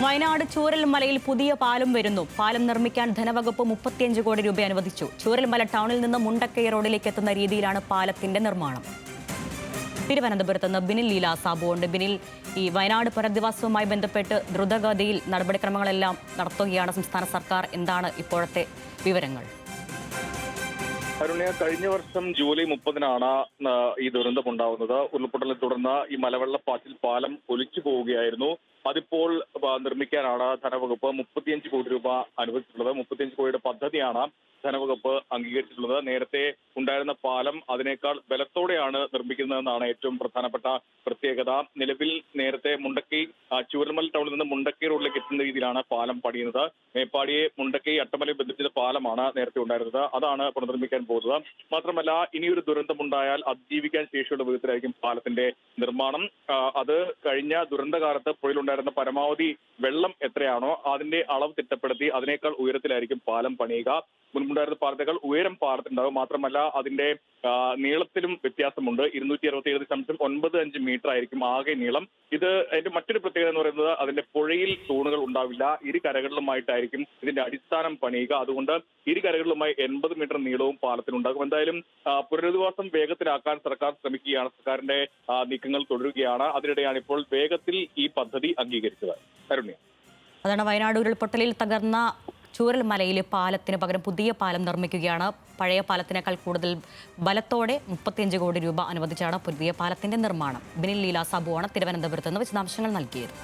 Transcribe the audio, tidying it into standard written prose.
വയനാട് ചൂരൽമലയിൽ പുതിയ പാലം വരുന്നു. പാലം നിർമ്മിക്കാൻ ധനവകുപ്പ് 35 കോടി രൂപ അനുവദിച്ചു. ചൂരൽമല ടൗണിൽ നിന്ന് മുണ്ടക്കൈ റോഡിലേക്ക് എത്തുന്ന രീതിയിലാണ് പാലത്തിന്റെ നിർമ്മാണം. തിരുവനന്തപുരത്ത് നിന്ന് ബിനിൽ ലീല സാബു ഉണ്ട്. ബിനിൽ, ഈ വയനാട് പുനരധിവാസവുമായി ബന്ധപ്പെട്ട് ദ്രുതഗതിയിൽ നടപടിക്രമങ്ങളെല്ലാം നടത്തുകയാണ് സംസ്ഥാന സർക്കാർ. എന്താണ് ഇപ്പോഴത്തെ വിവരങ്ങൾ? അരുണ്യ, കഴിഞ്ഞ വർഷം ജൂലൈ 30-നാണ് ഈ ദുരന്തമുണ്ടാവുന്നത്. ഉരുൾപൊട്ടലിനെ തുടർന്ന് ഈ മലവെള്ളപ്പാച്ചിൽ പാലം ഒലിച്ചു പോവുകയായിരുന്നു. അതിപ്പോൾ നിർമ്മിക്കാനാണ് ധനവകുപ്പ് 35 കോടി രൂപ അനുവദിച്ചിട്ടുള്ളത്. 35 കോടിയുടെ പദ്ധതിയാണ് ധനവകുപ്പ് അംഗീകരിച്ചിട്ടുള്ളത്. നേരത്തെ ഉണ്ടായിരുന്ന പാലം അതിനേക്കാൾ ബലത്തോടെയാണ് നിർമ്മിക്കുന്നതെന്നാണ് ഏറ്റവും പ്രധാനപ്പെട്ട പ്രത്യേകത. നിലവിൽ നേരത്തെ മുണ്ടക്കൈ ചൂരൽമല ടൗണിൽ നിന്ന് മുണ്ടക്കൈ റോഡിലേക്ക് എത്തുന്ന രീതിയിലാണ് പാലം പണിയുന്നത്. മേപ്പാടിയെ മുണ്ടക്കൈ അട്ടമലയെ ബന്ധിപ്പിച്ച പാലമാണ് നേരത്തെ ഉണ്ടായിരുന്നത്. അതാണ് പുനർനിർമ്മിക്കാൻ പോകുന്നത്. മാത്രമല്ല, ഇനിയൊരു ദുരന്തമുണ്ടായാൽ അതിജീവിക്കാൻ ശേഷിയുള്ള വിധത്തിലായിരിക്കും പാലത്തിന്റെ നിർമ്മാണം. അത് കഴിഞ്ഞ ദുരന്തകാലത്ത് പുഴയിലുണ്ടായിരുന്ന പരമാവധി വെള്ളം എത്രയാണോ അതിന്റെ അളവ് തിട്ടപ്പെടുത്തി അതിനേക്കാൾ ഉയരത്തിലായിരിക്കും പാലം പണിയുക. മുൻപുണ്ടായിരുന്ന പാലത്തേക്കാൾ ഉയരം പാലത്തിനുണ്ടാകും. മാത്രമല്ല, അതിന്റെ നീളത്തിലും വ്യത്യാസമുണ്ട്. 267.95 മീറ്റർ ആയിരിക്കും ആകെ നീളം. അതിന്റെ മറ്റൊരു പ്രത്യേകത എന്ന് പറയുന്നത് അതിന്റെ പുഴയിൽ തൂണുകൾ ഉണ്ടാവില്ല. ഇരു കരകളിലുമായിട്ടായിരിക്കും ഇതിന്റെ അടിസ്ഥാനം പണിയുക. അതുകൊണ്ട് ഇരു കരകളിലുമായി 80 മീറ്റർ നീളവും പാലത്തിനുണ്ടാകും. എന്തായാലും പുനരധിവാസം വേഗത്തിലാക്കാൻ സർക്കാർ ശ്രമിക്കുകയാണ്. സർക്കാരിന്റെ നീക്കങ്ങൾ തുടരുകയാണ്. അതിനിടെയാണ് ഇപ്പോൾ വേഗത്തിൽ ഈ പദ്ധതി അംഗീകരിച്ചത്. അരുണ്യ, അതാണ് വയനാട് ഉരുൾപൊട്ടലിൽ തകർന്ന ചൂരൽമലയിലെ പാലത്തിന് പകരം പുതിയ പാലം നിർമ്മിക്കുകയാണ്. പഴയ പാലത്തിനേക്കാൾ കൂടുതൽ ബലത്തോടെ 35 കോടി രൂപ അനുവദിച്ചാണ് പുതിയ പാലത്തിന്റെ നിർമ്മാണം. ബിനിൽ ലീല സാബുവാണ് തിരുവനന്തപുരത്ത് നിന്ന് വിശദാംശങ്ങൾ നൽകിയത്.